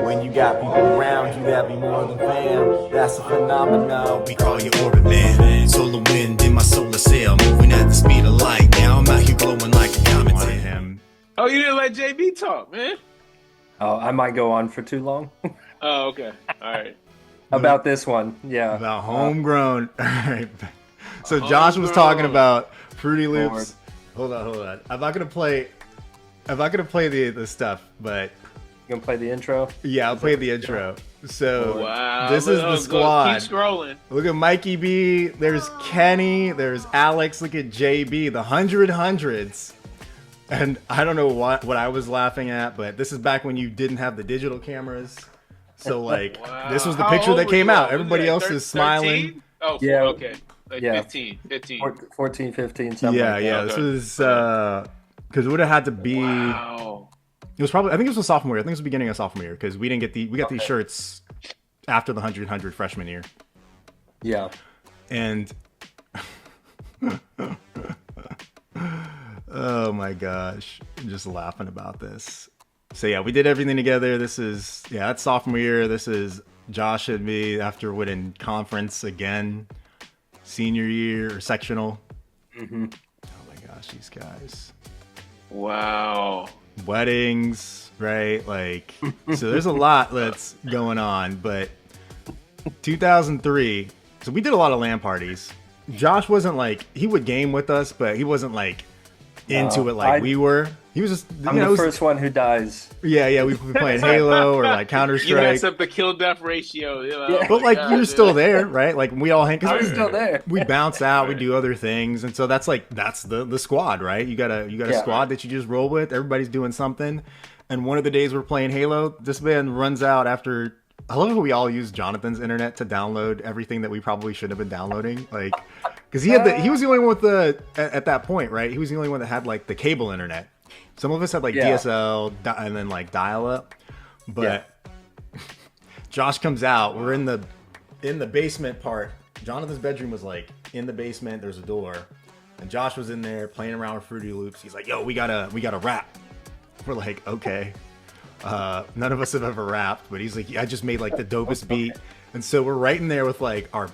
When you got people around you that be more than fam, that's a phenomenon. We call you orbit man. Solar wind in my solar sail, moving at the speed of light. Now I'm out here glowing like a comet. Wanted him. Oh, you didn't let JB talk, man. Oh, I might go on for too long. Oh, okay. All right. About this one, yeah. About homegrown. All right. So Josh was talking about Fruity Loops. Hold on. I'm not gonna play the stuff, but You gonna play the intro? yeah, I'll play the intro. So Wow. this is the squad. Keep scrolling. Look at Mikey B. There's Kenny. There's Alex. Look at JB. The hundreds. And I don't know what I was laughing at, but this is back when you didn't have the digital cameras. So like, Wow. this was the How picture old that were came you? out. Was Everybody it else 13? is smiling. Oh, Yeah. okay. Like Yeah. 15. 14, 15, something Yeah, like yeah. that. This was because it would have had to be. Wow. It was probably. I think it was a sophomore year. I think it was the beginning of sophomore year because we got these shirts after the 100 freshman year. Yeah. And oh my gosh, I'm just laughing about this. So yeah, we did everything together. That's sophomore year. This is Josh and me after winning conference again, senior year or sectional. Mm-hmm. Oh my gosh, these guys. Wow. Weddings, right? Like, so there's a lot that's going on, but 2003, so we did a lot of LAN parties. Josh wasn't like, he would game with us, but he wasn't like into it like we were. He was just, I'm the first one who dies. Yeah, we'd be playing Halo or like Counter You Strike. mess up the kill death ratio. You know? But like, you're still there, right? Like, we all hang, I was still there. we bounce out, we do other things, and so that's the squad, right? You got a squad that you just roll with. Everybody's doing something. And one of the days we're playing Halo, this man runs out after. I love how we all use Jonathan's internet to download everything that we probably should have been downloading, like because he was the only one with at that point, right? He was the only one that had like the cable internet. Some of us had like DSL and then like dial up, but Josh comes out. We're in the basement part. Jonathan's bedroom was like in the basement. There's a door, and Josh was in there playing around with Fruity Loops. He's like, "Yo, we gotta rap." We're like, "Okay." None of us have ever rapped, but he's like, I just made like the dopest beat, and so we're right in there with like our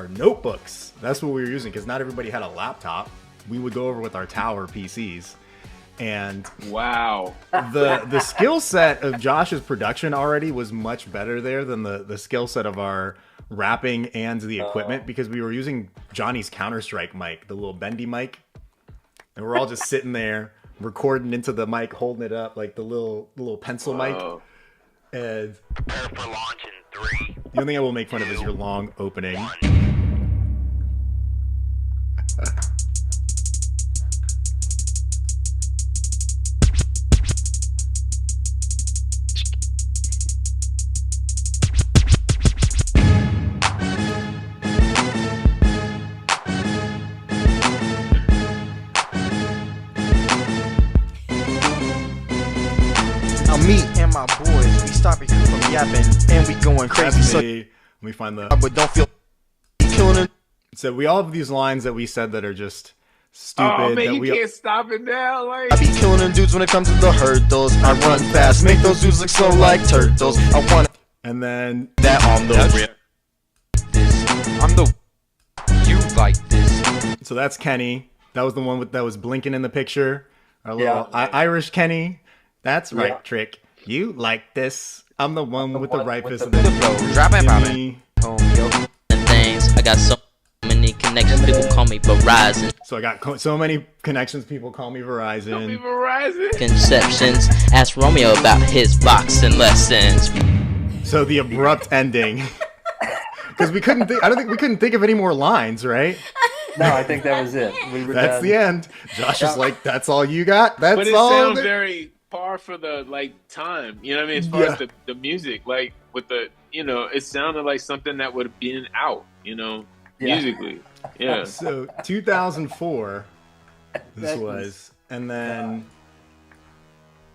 notebooks. That's what we were using because not everybody had a laptop. We would go over with our tower PCs. And wow, the skill set of Josh's production already was much better there than the skill set of our rapping and the equipment because we were using Johnny's Counter-Strike mic, the little bendy mic, and we're all just sitting there recording into the mic, holding it up like the little pencil mic. And For launch in 3. the only thing I will make fun of is your long opening. Now me and my boys, we stop you from yapping and we going crazy. So, Let me find the. but don't feel killing it. So we all have these lines that we said that are just stupid. oh man, that you we, can't stop it now. Like, I be killing them dudes when it comes to the hurdles. I run fast, make those dudes look slow like turtles. I want and then that on the real. I'm the you like this. so that's Kenny. That was the one that was blinking in the picture. Our little Yeah. Irish Kenny. That's right, Yeah. Trick. You like this? I'm the one with the one ripest. with the flow. Drop it, pop it. Jimmy. Home, yo. and things. I got so many connections. People call me Verizon. So I got so many connections. People call me Verizon. people rising. Conceptions. Ask Romeo about his boxing lessons. So the abrupt ending. Because we couldn't. I don't think we couldn't think of any more lines, right? No, I think that was it. We were That's done. the end. Josh is like, "That's all you got. That's But it all." sounds that-" very par for the like time. You know what I mean? As far as the music, like with the it sounded like something that would have been out. Musically. Yeah. So 2004, this That was, and then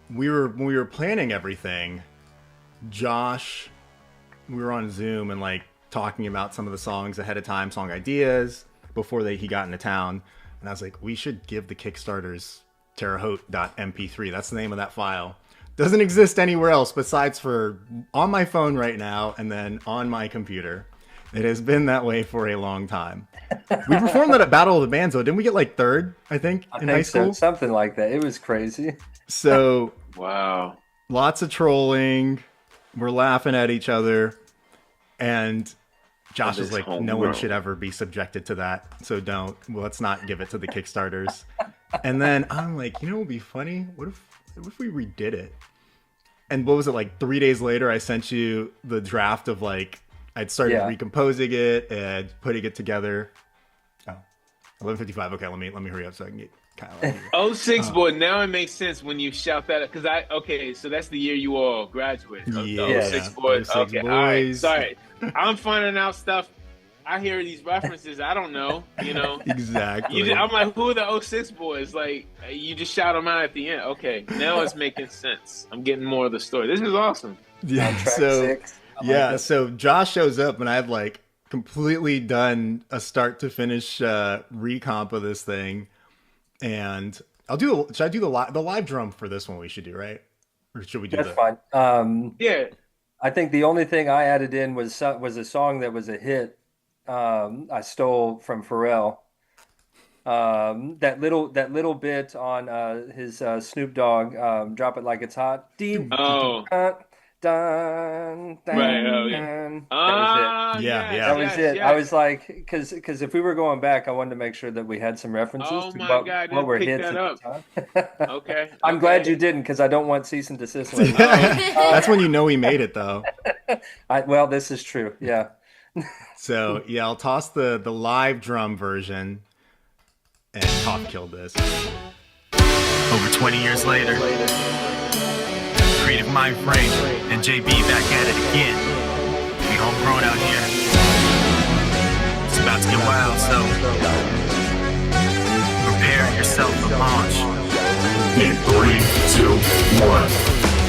when we were planning everything, Josh, we were on Zoom and like talking about some of the songs ahead of time, song ideas before he got into town, and I was like, we should give the Kickstarters Terre Haute.mp3. That's the name of that file Doesn't exist anywhere else besides for on my phone right now and then on my computer. It has been that way for a long time. We performed that at Battle of the Bands, though. Didn't we get like third, I think, in high school? Something like that. It was crazy. So, wow. Lots of trolling. We're laughing at each other. And Josh is like, no one should ever be subjected to that. So let's not give it to the Kickstarters. And then I'm like, you know what would be funny? What if we redid it? And what was it, like 3 days later, I sent you the draft of like, I'd started recomposing it and putting it together. Oh, 11:55. Okay, let me hurry up so I can get Kyle. 06 boy, now it makes sense when you shout that because so that's the year you all graduated. Yeah, 06 boys. 06 okay, boys. all right. Sorry, I'm finding out stuff. I hear these references. I don't know. Exactly. I'm like, who are the 06 boys? Like, you just shout them out at the end. Okay, now it's making sense. I'm getting more of the story. This is awesome. Yeah. So Josh shows up and I've like completely done a start to finish recomp of this thing, and should I do the live drum for this one? We should do, right? Or should we do That's fine. Yeah. I think the only thing I added in was a song that was a hit. I stole from Pharrell. That little bit on his Snoop Dogg, "Drop It Like It's Hot." Dun, dun, right. That was it. That was it. I was like, because if we were going back, I wanted to make sure that we had some references to what were hits at the time. Okay. I'm glad you didn't, because I don't want cease and desist. That's when you know he made it, though. Well, this is true. Yeah. So yeah, I'll toss the live drum version, and Pop killed this. Over 20 years later, Creative Mind Frame and JB back at it again. We homegrown out here. It's about to get wild, so prepare yourself for launch. In 3, 2, 1.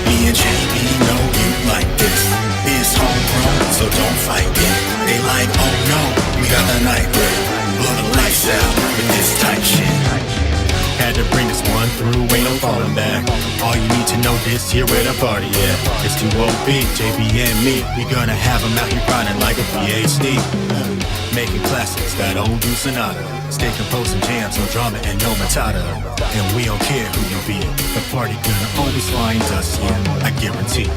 Me and JB know you like this. It's homegrown, so don't fight it. They like, oh no, we got the night lit. Blow the lights out with this tight shit. Had to bring this one through, ain't no falling back. All you need to know this here where the party at. It's 2 OB, JB and me. We gonna have them out here grinding like a PhD. Making classics, that old new sonata. Stay composing jams, no drama and no matata. And we don't care who you be. The party gonna always find us, yeah, I guarantee.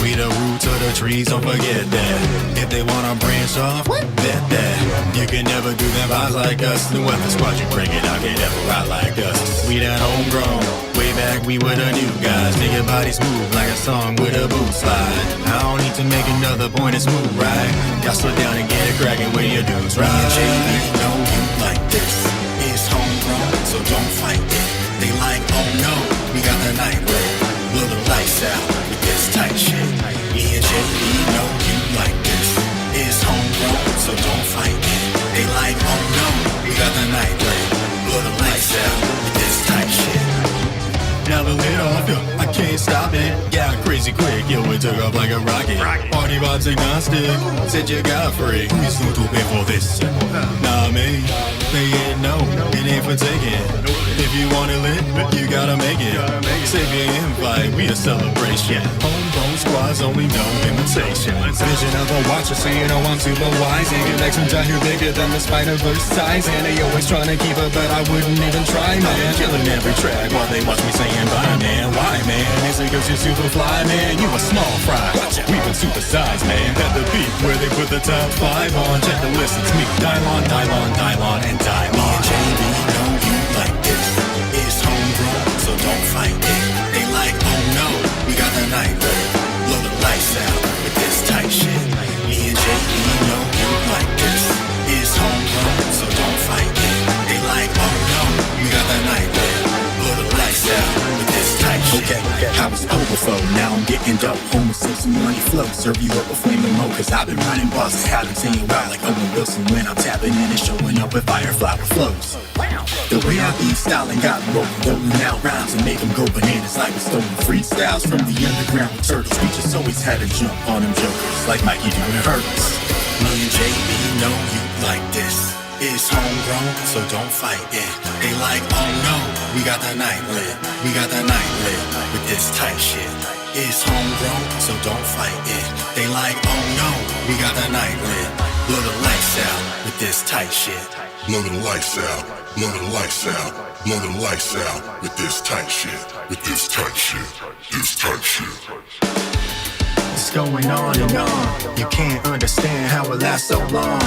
We the roots of the trees, don't forget that. If they wanna branch off, bet that. You can never do them vibes like us. No other squad you bring it out, can never ride like us. We that homegrown, way back we were the new guys. Make your bodies move like a song with a boot slide. I don't need to make another point, it's smooth, right? Y'all slow down and get it cracking when your dudes ride. Me and JB know you like this. It's homegrown, so don't fight it. They like, oh no, we got the night lit. Blow the lights out with this tight shit. Me and JB know you like this. It's homegrown, so don't fight it. They like, oh no, we got the night lit. Blow the lights out with this tight shit. Never lit off, yo, I can't stop it. Got crazy quick, yo, it took off like a rocket. Party vibes agnostic, said you got free. Please don't do it for this. Nah, me, they ain't no, it ain't for taking. If you want it lit, you gotta make it. Save your invite, we a celebration. Homegrown squads only know imitation. Vision of a watcher saying, oh, I'm super wise. And your next one's out here bigger than the Spider-Verse size. And they always trying to keep up, but I wouldn't even try, man. Killing every track while they watch me saying bye, man. Why, man? Is it cause you're super fly, man? You a small fry. We've been supersized, man. At the beat where they put the top 5 on. Check the list, it's me. Dylon, and Dylon. Me and JB know you like this. It's homegrown, so don't fight it. They like, oh no, we got the night lit. Blow the lights out with this tight shit. Me and JB know you like this. It's homegrown, so don't fight it. They like, oh no, we got the night lit. Blow the lights out with this tight shit. Okay, I was overflow, now I'm getting dope. Home with some money flow, serve you up a flaming mo. Cause I've been running bosses, haven't seen you out like Owen Wilson. When I'm tapping in and showing up with fireflower flows. The way I be styling got rolling out rhymes and make them go bananas like we're stolen freestyles from the underground with turtles. We just always had to jump on them jokers like Mikey doing hurdles. Me and JB know you like this. It's homegrown, so don't fight it. They like, oh no, we got the night lit. We got the night lit with this tight shit. It's homegrown, so don't fight it. They like, oh no, we got the night lit. Blow the lights out with this tight shit. Blow the lights out, blow the lights out, blow the lights out with this tight shit, with this tight shit, this tight shit. It's going on and on. You can't understand how it lasts so long.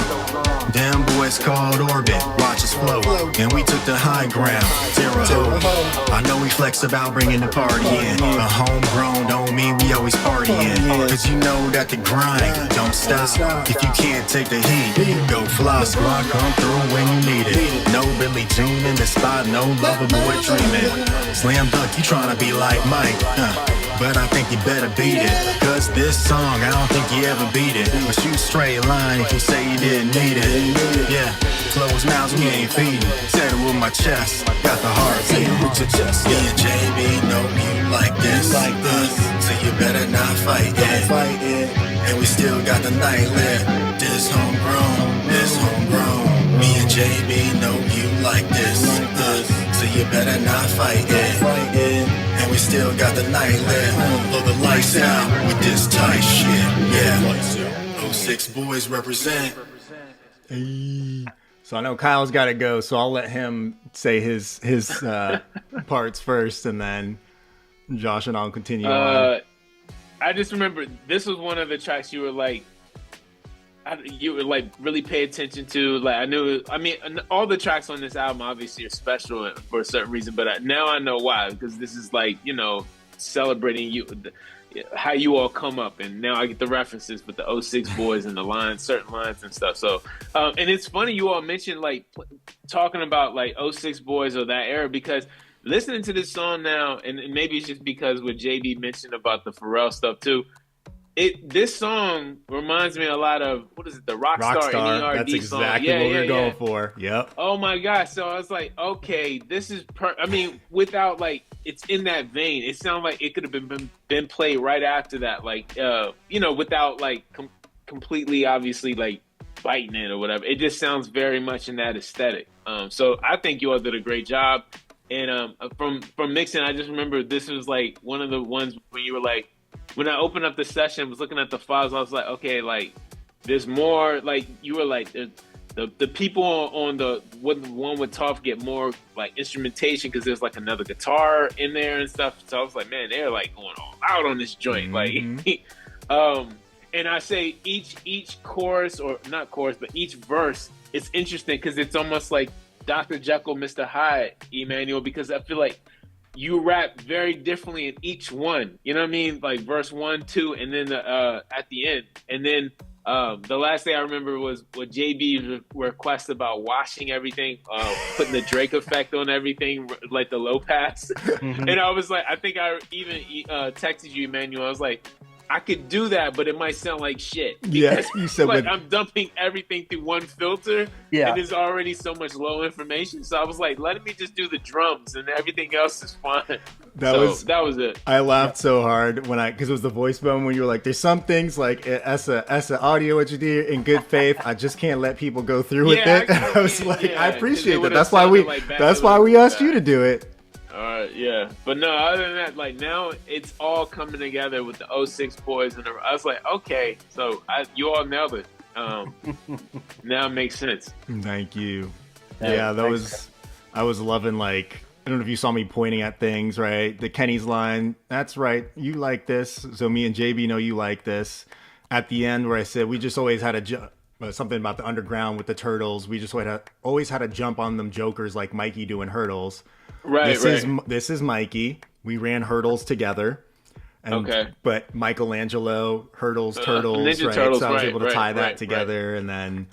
Them boys called Orbit, watch us flow. And we took the high ground, Terra Ho. I know we flex about bringing the party in, but homegrown don't mean we always partying. Cause you know that the grind don't stop. If you can't take the heat, go fly. Squad come through when you need it. No Billy Jean in the spot, no lover boy dreaming. Slam dunk, you tryna be like Mike, but I think you better beat it. Cause this song, I don't think you ever beat it. But shoot straight line if you say you didn't need it. Yeah, closed mouths, we ain't feeding. Said it with my chest, got the heart beating with your chest. Me and JB know you like this, so you better not fight it. And we still got the night lit. This homegrown, this homegrown. Me and JB know you like this, so you better not fight it. And we still got the night lit. Blow the lights out with this tight shit. Yeah. 06 boys represent. Hey. So I know Kyle's got to go, so I'll let him say his parts first, and then Josh and I'll continue on. I just remember this was one of the tracks you were like really pay attention to. Like I mean, all the tracks on this album obviously are special for a certain reason, but now I know why, because this is like, you know, celebrating you, how you all come up, and now I get the references with the 06 boys and the lines, certain lines and stuff. So and it's funny you all mentioned like talking about like 06 boys or that era, because listening to this song now, and maybe it's just because what JB mentioned about the Pharrell stuff too, this song reminds me a lot of, what is it, the Rockstar NERD That's song. exactly what we're going for. Yep. Oh my gosh. So I was like, okay, this is I mean, without like, it's in that vein. It sounded like it could have been played right after that, like you know, without like completely obviously like biting it or whatever. It just sounds very much in that aesthetic. So I think you all did a great job. And from mixing, I just remember this was like one of the ones when you were like, when I opened up the session, was looking at the files, I was like, okay, like there's more, like you were like the people on the one with Toph get more like instrumentation, because there's like another guitar in there and stuff. So I was like, man, they're like going all out on this joint. Like and I say each chorus, or not chorus, but each verse, it's interesting because it's almost like Dr. Jekyll, Mr. Hyde, Emmanuel, because I feel like you rap very differently in each one. You know what I mean? Like verse 1, 2, and then at the end. And then the last thing I remember was what JB requested about washing everything, putting the Drake effect on everything, like the low pass. And I was like, I think I even texted you, Emmanuel. I was like, I could do that, but it might sound like shit. Yeah, you said like I'm dumping everything through one filter, Yeah. and there's already so much low information. So I was like, let me just do the drums, and everything else is fine. That was it. I laughed so hard because it was the voice bone when you were like, "There's some things like as a audio engineer in good faith, I just can't let people go through with it." I was like, I appreciate that. That's why we asked you to do it. Yeah, but no, other than that, like now it's all coming together with the 06 boys, and I was like, okay, so you all nailed it. Now it makes sense. Thank you. Yeah, I was loving, like, I don't know if you saw me pointing at things, right? The Kenny's line, that's right, you like this, so me and JB know you like this. At the end where I said we just always had something about the underground with the turtles, we just always had to jump on them jokers like Mikey doing hurdles. This is Mikey. We ran hurdles together. But Michelangelo, hurdles, turtles, right? Turtles, so I was able to tie that together. And then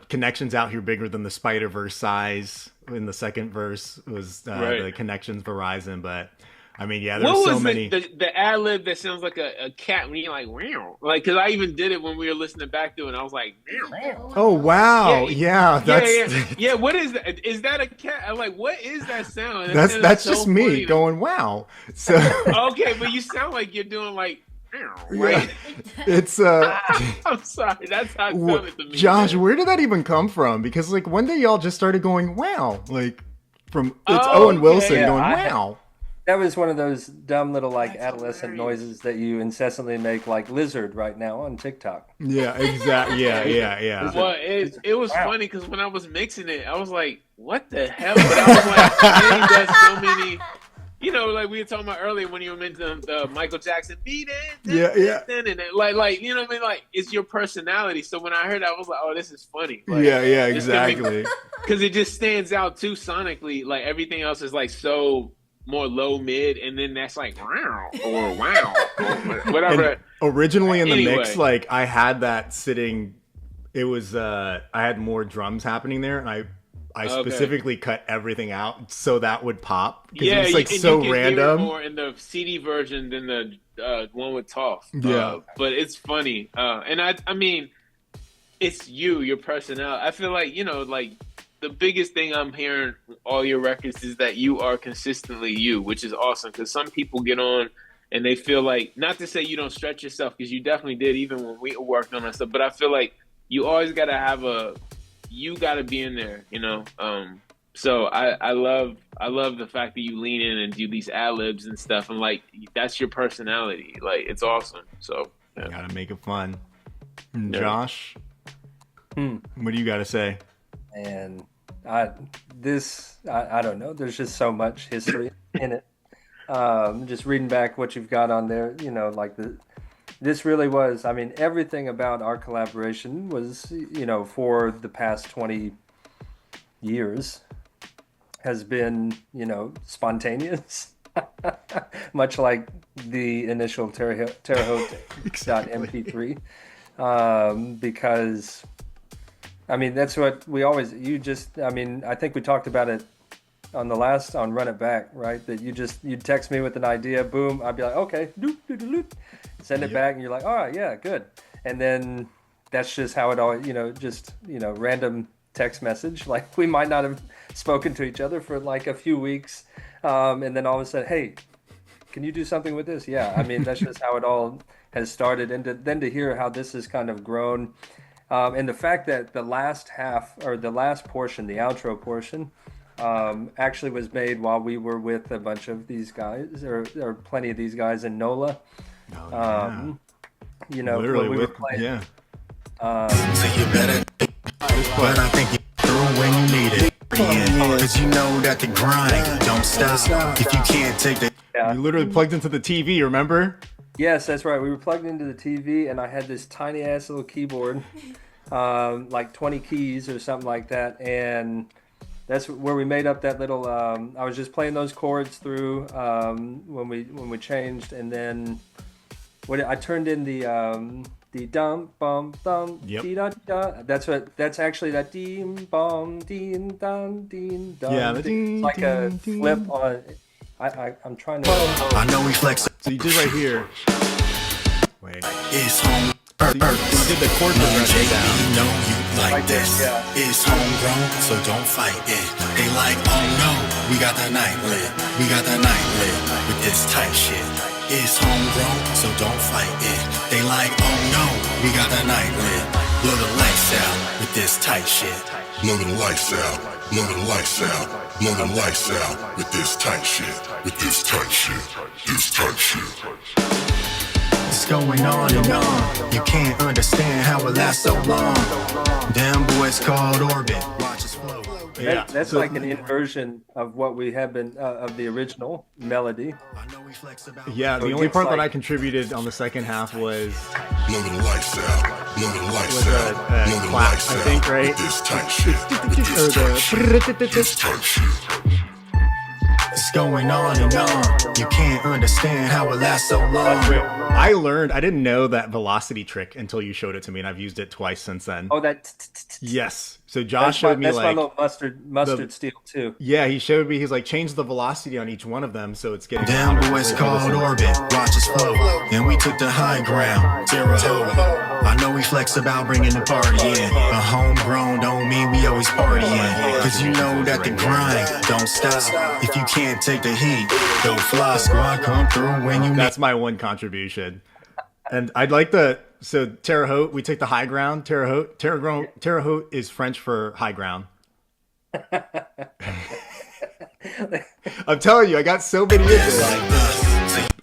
connections out here bigger than the Spider-Verse size in the second verse was the connections Verizon. But I mean, yeah, there's so many. The ad lib that sounds like a cat when you're like, wow. Like, because I even did it when we were listening back to it, and I was like, wow. Oh, wow. Yeah. Yeah, what is that? Is that a cat? I'm like, what is that sound? That's just me going, wow. So okay, but you sound like you're doing like Right? It's I'm sorry, that's how it sounded to me. Josh, man. where did that even come from? Because like one day y'all just started going wow, like from it's Oh, Owen Wilson yeah, going I- wow. That was one of those dumb little like adolescent hilarious. noises that you incessantly make, like Lizard right now on TikTok. Yeah, exactly. Yeah. Well, it was funny because when I was mixing it, I was like, "What the hell?" But I was like, "Man, he does so many." You know, like we were talking about earlier when you were mentioning the Michael Jackson beat it, Yeah. and like you know what I mean? Like it's your personality. So when I heard that, I was like, "Oh, this is funny." Like, Yeah, exactly. because it just stands out too sonically. Like everything else is like so more low mid, and then that's like wow or wow or whatever. And originally in the Anyway. mix, like I had that sitting. It was I had more drums happening there, and I Okay. specifically cut everything out so that would pop because Yeah, it was like and so you can hear it random. more in the CD version than the one with Toph. Yeah. But it's funny, and I mean, it's your personality. I feel like like the biggest thing I'm hearing all your records is that you are consistently you, which is awesome. Because some people get on and they feel like, not to say you don't stretch yourself, because you definitely did, even when we worked on that stuff. But I feel like you always got to have you got to be in there, So I love the fact that you lean in and do these ad libs and stuff, and like that's your personality. Like it's awesome. So yeah. Gotta make it fun. Yeah. Josh, what do you got to say? And I don't know. There's just so much history in it. Just reading back what you've got on there, like this really was. I mean, everything about our collaboration was, for the past 20 years, has been, spontaneous, much like the initial Terre Haute .mp3, because. I mean, that's what we always, I think we talked about it on Run It Back, right? That you'd text me with an idea, boom, I'd be like, okay, doop, doop, doop, doop. Send it back, and you're like, all right, yeah, good. And then that's just how it all, random text message. Like we might not have spoken to each other for like a few weeks. And then all of a sudden, hey, can you do something with this? Yeah, I mean, that's just how it all has started. And then to hear how this has kind of grown. And the fact that the last half, or the last portion, the outro portion, actually was made while we were with a bunch of these guys, or plenty of these guys in NOLA. Literally when we were with playing. yeah. So you better, but I think you're through when you need it. Cause you know that the grind don't stop if you can't take the. Yeah. You literally plugged into the TV. Remember? Yes, that's right. We were plugged into the TV, and I had this tiny ass little keyboard, like 20 keys or something like that, and that's where we made up that little. I was just playing those chords through when we changed, and then I turned in the dum bum dum Yep. dee da da. That's actually that deem bum deem dum deem dum. Yeah, the It's ding, like a ding, ding. flip on. I'm trying to. I know we flex. So you did right here. Wait. It's home. So you did the chord progression down. You know you like this. Yeah. It's homegrown, so don't fight it. They like, oh no, we got the night lit. We got the night lit with this tight shit. It's homegrown, so don't fight it. They like, oh no, we got the night lit. Blow the lights out with this tight shit. Blow the lights out, blow the lights out, blow the lights out with this tight shit, with this tight shit, this tight shit. It's going on and on. You can't understand how it lasts so long. Them boys called Orbit. Watch us flow. Yeah. That's So- like an inversion of what we have been of the original melody. I know we flex about. Yeah, So the it only gets part that like- I contributed on the second half was Blow the lights out, blow the lights Was a- out, a blow the clap, lights I out think, right? with this tight shit, with or this tight shit, this the tight shit. It's going on and on. You can't understand how it lasts so long. I learned, I didn't know that velocity trick until you showed it to me, and I've used it twice since then. Oh, that. Yes. So Josh showed me That's my like, little mustard steel too. yeah, he showed me, he's like, change the velocity on each one of them so it's getting Them louder. boys called Orbit. Watch us flow. And we took the high ground. Terre Haute. I know we flex about bringing the party in. But homegrown don't mean we always partying. Cause you know that the grind don't stop. If you can't take the heat, go fly squad, come through when you need. That's my one contribution. And I'd like so Terre Haute, we take the high ground. Terre Haute is French for high ground. I'm telling you, I got so many in there.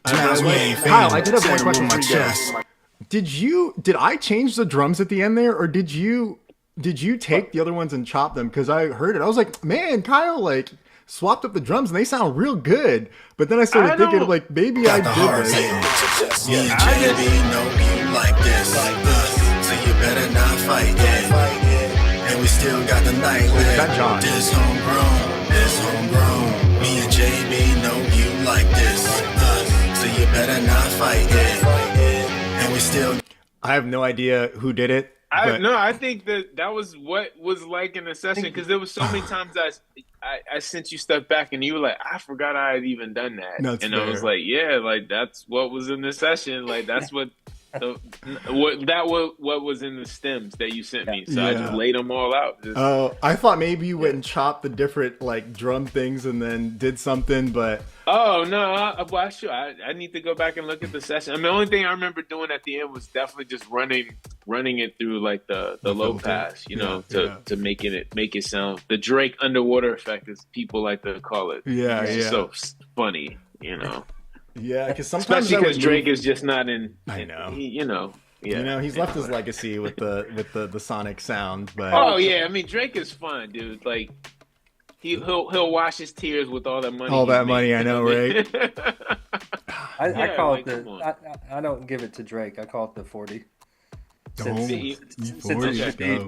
Kyle, I did have one question for you. Did I change the drums at the end there, or did you take the other ones and chop them? Because I heard it. I was like, man, Kyle, like, swapped up the drums and they sound real good. But then I started thinking, like, maybe I did this. Me and JB know you like this. So you better not fight it. And we still got the night lit. This homegrown. Me and JB know you like this. So you better not fight it. And we still. I have no idea who did it. I think that was what was like in the session, because there was so many times I sent you stuff back and you were like, I forgot I had even done that. I was like, yeah, like that's what was in the session. Like that's what what was in the stems that you sent me. So I just laid them all out. I thought maybe you went and chopped the different like drum things and then did something, but oh no, I need to go back and look at the session. I mean, the only thing I remember doing at the end was definitely just running it through like the low pass, to make it sound the Drake underwater effect, as people like to call it. It's so funny, Yeah, because sometimes especially because Drake is just not in. I know. He's left his legacy with the sonic sound. But I mean, Drake is fun, dude. Like he'll wash his tears with all that money. All that money, I know, right? I call it I don't give it to Drake. I call it the 40. Since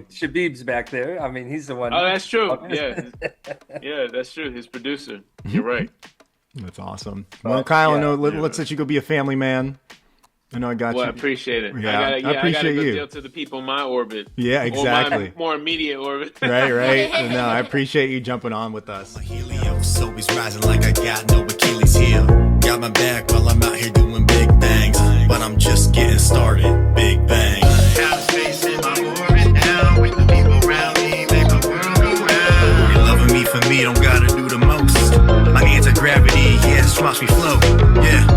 Shabib's back there, I mean, he's the one. Oh, that's true. Yeah, that's true. His producer. You're right. That's awesome. Well, Kyle, let's let you go be a family man. I know I got you. Well, I appreciate it. Yeah, I appreciate I gotta go you. deal to the people in my orbit. Yeah, exactly. Or my more immediate orbit. Right. No, I appreciate you jumping on with us. My Helios always rising like I got no Achilles heel. Got my back while I'm out here doing big things, but I'm just getting started. Big bang. Have space in my orbit now with the people around me, make the world go round. You're loving me for me, don't gotta do the most. My anti-gravity, swaps me float. Yeah.